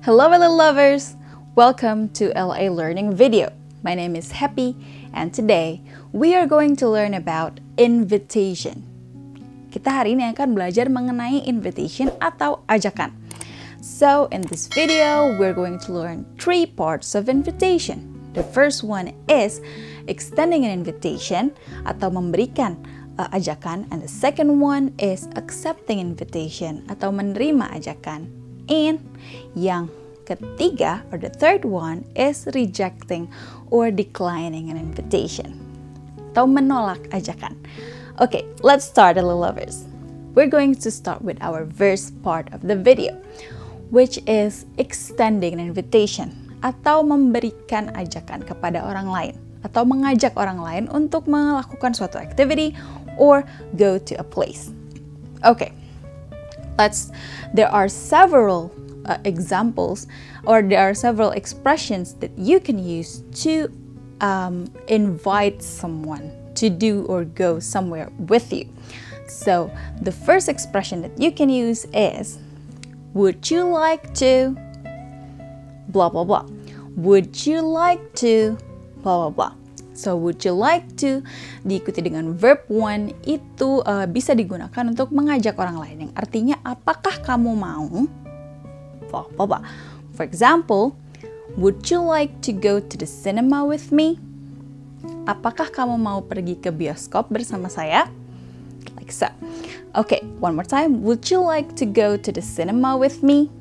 Hello little lovers! Welcome to LA Learning video. My name is Hepi and today we are going to learn about invitation. Kita hari ini akan belajar mengenai invitation atau ajakan. So in this video we're going to learn 3 parts of invitation. The first one is extending an invitation atau memberikan ajakan, and the second one is accepting invitation atau menerima ajakan. And yang ketiga, or the third one, is rejecting or declining an invitation atau menolak ajakan. Okay, let's start, little lovers. We're going to start with our first part of the video, which is extending an invitation atau memberikan ajakan kepada orang lain atau mengajak orang lain untuk melakukan suatu activity or go to a place. Okay, there are several examples, or there are several expressions that you can use to invite someone to do or go somewhere with you. So the first expression that you can use is, would you like to blah blah blah. Would you like to blah blah blah. So would you like to diikuti dengan verb one itu bisa digunakan untuk mengajak orang lain, yang artinya apakah kamu mau blah blah blah. For example, would you like to go to the cinema with me? Apakah kamu mau pergi ke bioskop bersama saya? Like so. Okay, one more time. Would you like to go to the cinema with me?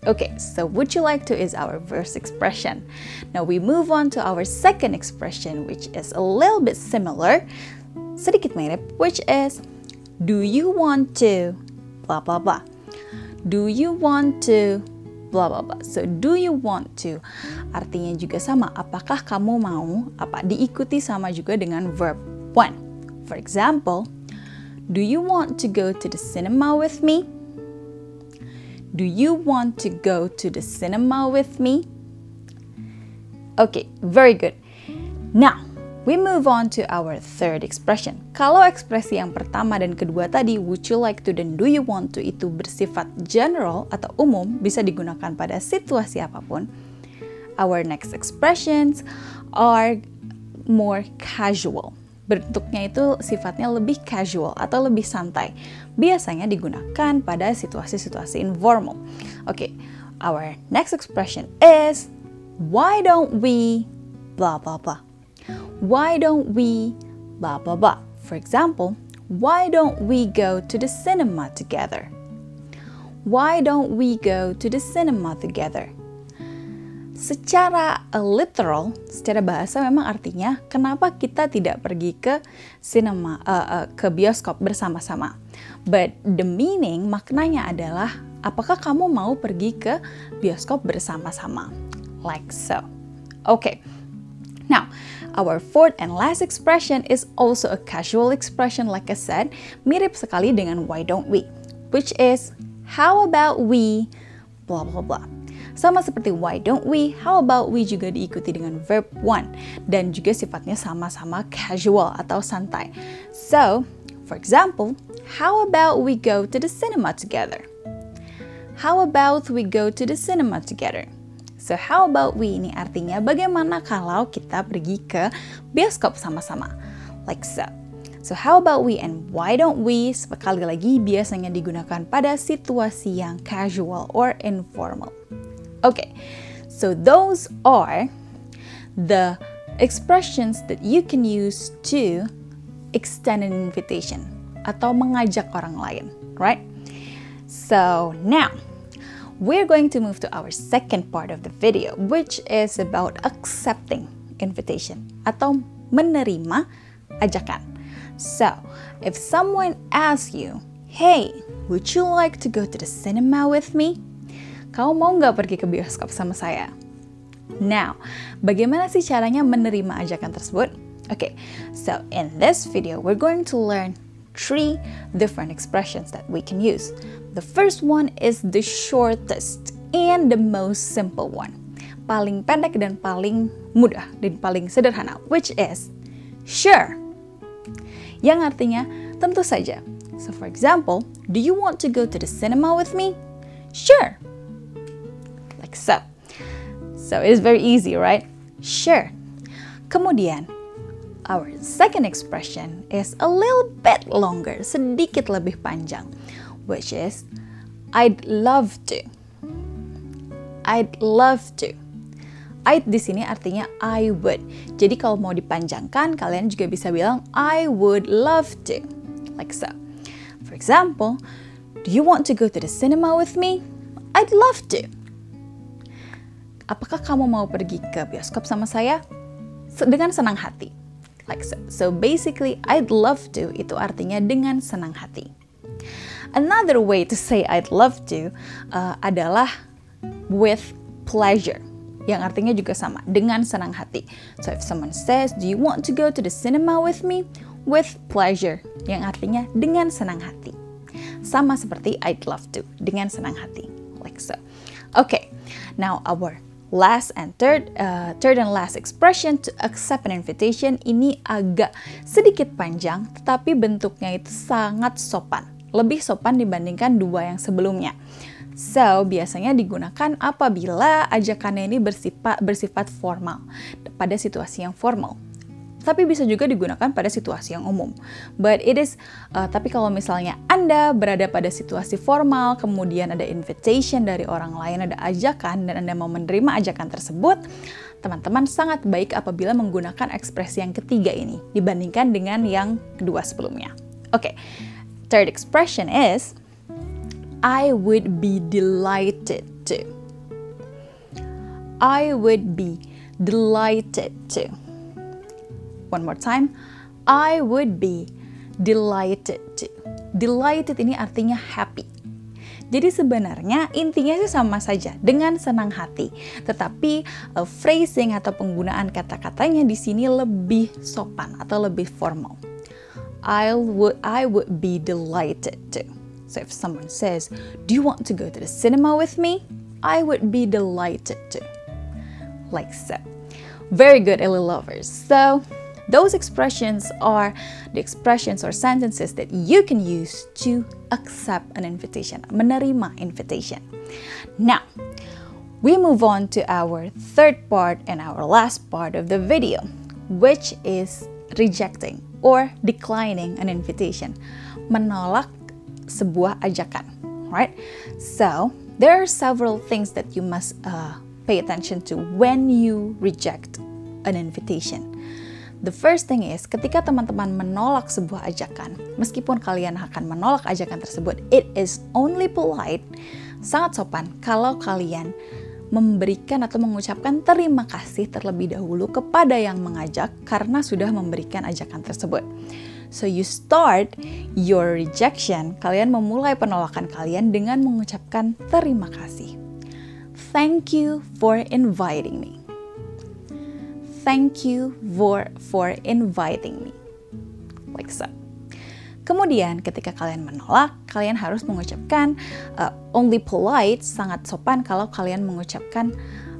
Okay, so would you like to is our first expression. Now we move on to our second expression, which is a little bit similar, sedikit mirip, which is, do you want to blah blah blah. Do you want to blah blah blah. So do you want to artinya juga sama, apakah kamu mau, diikuti sama juga dengan verb one. For example, do you want to go to the cinema with me? Do you want to go to the cinema with me? Okay, very good. Now, we move on to our third expression. Kalau ekspresi yang pertama dan kedua tadi, would you like to dan do you want to, itu bersifat general atau umum, bisa digunakan pada situasi apapun. Our next expressions are more casual. Bentuknya itu sifatnya lebih casual atau lebih santai. Biasanya digunakan pada situasi-situasi informal. Okay, our next expression is, why don't we blah blah blah. Why don't we blah blah blah. For example, why don't we go to the cinema together? Why don't we go to the cinema together? Secara literal, secara bahasa memang artinya kenapa kita tidak pergi ke cinema, ke bioskop bersama-sama. But the meaning, maknanya adalah apakah kamu mau pergi ke bioskop bersama-sama? Like so. Okay. Now, our fourth and last expression is also a casual expression, like I said, mirip sekali dengan why don't we, which is, how about we blah blah blah. Sama seperti why don't we, how about we juga diikuti dengan verb one, dan juga sifatnya sama-sama casual atau santai. So, for example, how about we go to the cinema together? How about we go to the cinema together? So, how about we ini artinya bagaimana kalau kita pergi ke bioskop sama-sama? Like so. So, how about we and why don't we, sekali lagi biasanya digunakan pada situasi yang casual or informal. Okay, so those are the expressions that you can use to extend an invitation atau mengajak orang lain, right? So now, we're going to move to our second part of the video, which is about accepting invitation atau menerima ajakan. So, if someone asks you, hey, would you like to go to the cinema with me? Kamu mau nggak pergi ke bioskop sama saya? Now, bagaimana sih caranya menerima ajakan tersebut? Okay, so in this video, we're going to learn 3 different expressions that we can use. The first one is the shortest and the most simple one. Paling pendek dan paling mudah dan paling sederhana, which is sure. Yang artinya tentu saja. So for example, do you want to go to the cinema with me? Sure. so. So it's very easy, right? Sure. Kemudian, our second expression is a little bit longer, sedikit lebih panjang, which is I'd love to. I'd love to. I'd di sini artinya I would. Jadi kalau mau dipanjangkan, kalian juga bisa bilang I would love to. Like so. For example, do you want to go to the cinema with me? I'd love to. Apakah kamu mau pergi ke bioskop sama saya? Dengan senang hati. Like so. So basically, I'd love to itu artinya dengan senang hati. Another way to say I'd love to adalah with pleasure, yang artinya juga sama, dengan senang hati. So if someone says, do you want to go to the cinema with me? With pleasure, yang artinya dengan senang hati. Sama seperti I'd love to, dengan senang hati. Like so. Okay, now our last and third and last expression to accept an invitation ini agak sedikit panjang, tetapi bentuknya itu sangat sopan. Lebih sopan dibandingkan dua yang sebelumnya. So, biasanya digunakan apabila ajakannya ini bersifat formal, pada situasi yang formal. Tapi bisa juga digunakan pada situasi yang umum. Tapi kalau misalnya Anda berada pada situasi formal, kemudian ada invitation dari orang lain, ada ajakan, dan Anda mau menerima ajakan tersebut, teman-teman sangat baik apabila menggunakan ekspresi yang ketiga ini, dibandingkan dengan yang kedua sebelumnya. Oke, third expression is, I would be delighted to. I would be delighted to. One more time. I would be delighted to. Delighted ini artinya happy. Jadi sebenarnya intinya sih sama saja, dengan senang hati. Tetapi phrasing atau penggunaan kata-katanya di sini lebih sopan atau lebih formal. I would be delighted to. So if someone says, do you want to go to the cinema with me? I would be delighted to. Like so. Very good, LA lovers. So those expressions are the expressions or sentences that you can use to accept an invitation, menerima invitation. Now, we move on to our third part and our last part of the video, which is rejecting or declining an invitation. Menolak sebuah ajakan, right? So, there are several things that you must pay attention to when you reject an invitation. The first thing is, ketika teman-teman menolak sebuah ajakan, meskipun kalian akan menolak ajakan tersebut, it is only polite, sangat sopan kalau kalian memberikan atau mengucapkan terima kasih terlebih dahulu kepada yang mengajak karena sudah memberikan ajakan tersebut. So you start your rejection, kalian memulai penolakan kalian dengan mengucapkan terima kasih. Thank you for inviting me. Thank you for inviting me. Like so. Kemudian ketika kalian menolak, kalian harus mengucapkan only polite, sangat sopan kalau kalian mengucapkan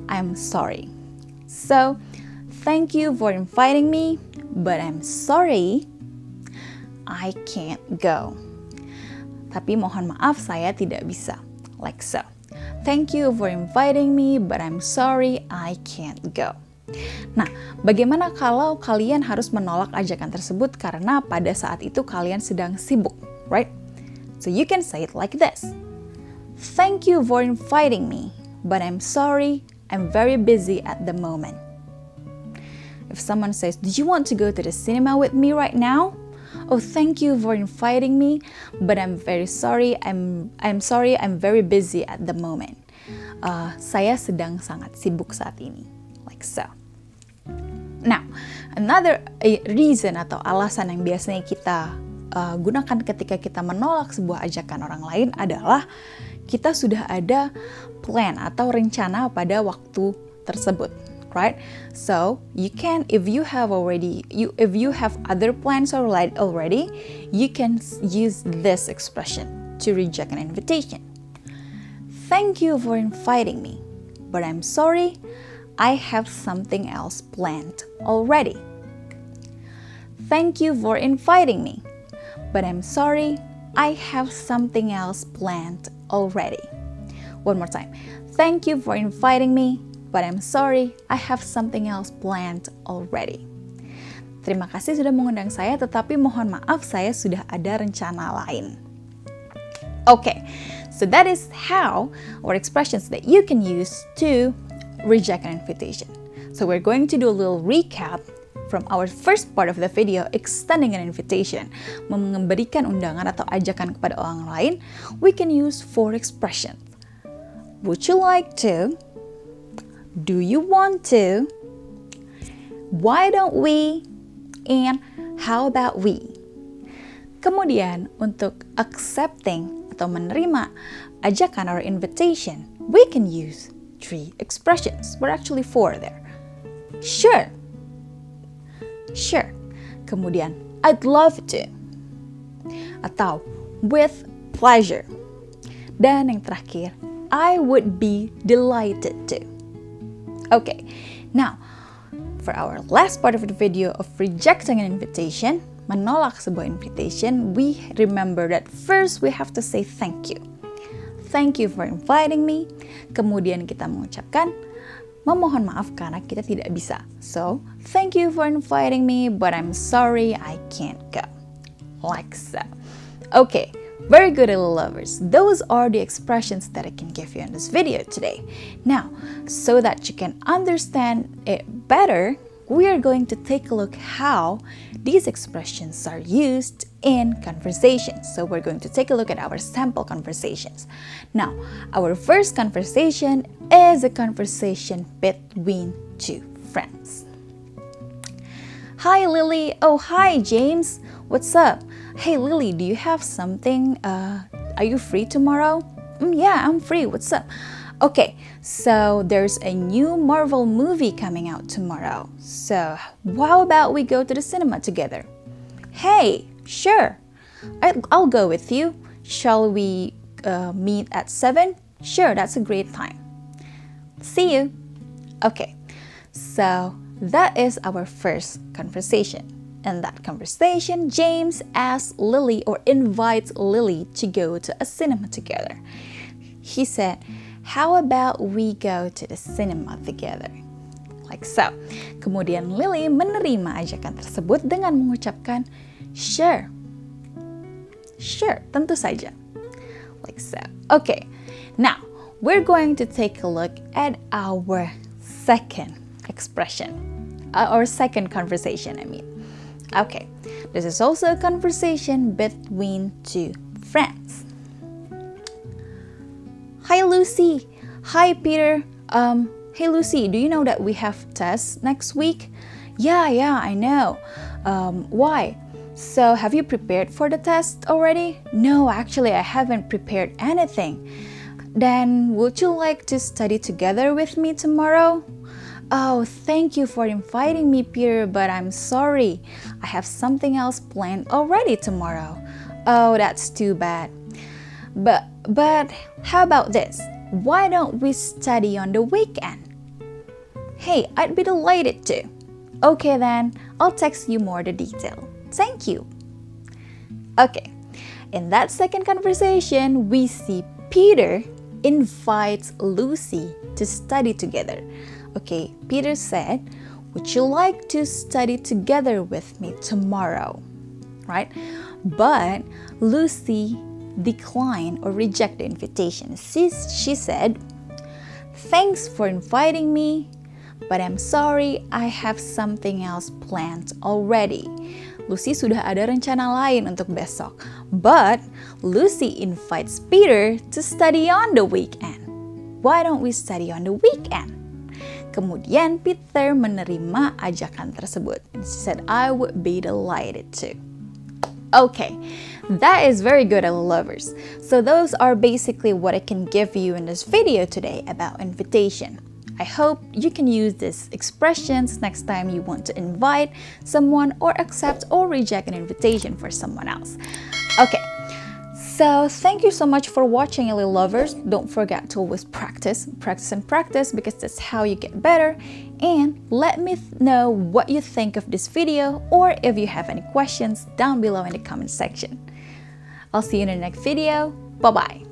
I'm sorry. So, thank you for inviting me, but I'm sorry I can't go. Tapi mohon maaf saya tidak bisa. Like so. Thank you for inviting me, but I'm sorry I can't go. Nah, bagaimana kalau kalian harus menolak ajakan tersebut karena pada saat itu kalian sedang sibuk, right? So you can say it like this. Thank you for inviting me, but I'm sorry I'm very busy at the moment. If someone says, "Do you want to go to the cinema with me right now?" Oh, thank you for inviting me, but I'm very sorry. I'm sorry. I'm very busy at the moment. Saya sedang sangat sibuk saat ini. Like so. Now, another reason atau alasan yang biasanya kita gunakan ketika kita menolak sebuah ajakan orang lain adalah kita sudah ada plan atau rencana pada waktu tersebut. Right? So you can, if you have other plans already, you can use this expression to reject an invitation. Thank you for inviting me, but I'm sorry, I have something else planned already. Thank you for inviting me, but I'm sorry, I have something else planned already. One more time. thank you for inviting me, but I'm sorry, I have something else planned already. Terima kasih sudah mengundang saya, tetapi mohon maaf saya sudah ada rencana lain. Okay, so that is how, or expressions that you can use to reject an invitation. So we're going to do a little recap from our first part of the video, extending an invitation, memberikan undangan atau ajakan kepada orang lain. We can use 4 expressions. Would you like to? Do you want to? Why don't we? And how about we? Kemudian untuk accepting atau menerima ajakan or invitation, we can use 3 expressions. We're actually 4 there. Sure. Sure. Kemudian, I'd love to. Atau with pleasure. Dan yang terakhir, I would be delighted to. Okay, now, for our last part of the video of rejecting an invitation, menolak sebuah invitation, we remember that first we have to say thank you. Thank you for inviting me. Kemudian kita mengucapkan, memohon maaf karena kita tidak bisa. So, thank you for inviting me, but I'm sorry I can't go. Like so. Okay, very good little lovers. Those are the expressions that I can give you in this video today. Now, so that you can understand it better, we are going to take a look how these expressions are used in conversations. So we're going to take a look at our sample conversations. Now, our first conversation is a conversation between 2 friends. Hi Lily. Oh, hi James. What's up? Hey Lily, do you have something? Are you free tomorrow? Yeah, I'm free. What's up? Okay, so there's a new Marvel movie coming out tomorrow. So how about we go to the cinema together? Hey, sure. I'll go with you. Shall we meet at 7? Sure, that's a great time. See you. Okay, so that is our first conversation. In that conversation, James asks Lily or invites Lily to go to a cinema together. He said, how about we go to the cinema together? Like so. Kemudian Lily menerima ajakan tersebut dengan mengucapkan, sure. Sure, tentu saja. Like so. Okay, now we're going to take a look at our second expression. Our second conversation, I mean. Okay, this is also a conversation between 2 friends. Hi Lucy. Hi Peter. Hey Lucy, do you know that we have tests next week? Yeah, I know. Why? So have you prepared for the test already? No, actually I haven't prepared anything. Then would you like to study together with me tomorrow? Oh, thank you for inviting me, Peter, but I'm sorry. I have something else planned already tomorrow. Oh, that's too bad. But how about this? Why don't we study on the weekend? Hey, I'd be delighted to. Okay then, I'll text you more the detail. Thank you. Okay, in that second conversation, we see Peter invites Lucy to study together. Okay, Peter said, would you like to study together with me tomorrow? Right? But Lucy declined or rejected the invitation. She said, thanks for inviting me, but I'm sorry I have something else planned already. Lucy sudah ada rencana lain untuk besok. But Lucy invites Peter to study on the weekend. Why don't we study on the weekend? Kemudian Peter menerima ajakan tersebut. And she said, I would be delighted to. Okay, that is very good, little lovers. So those are basically what I can give you in this video today about invitation. I hope you can use these expressions next time you want to invite someone or accept or reject an invitation for someone else. Okay, so thank you so much for watching, little lovers. Don't forget to always practice because that's how you get better. And let me know what you think of this video, or if you have any questions down below in the comment section. I'll see you in the next video. Bye-bye.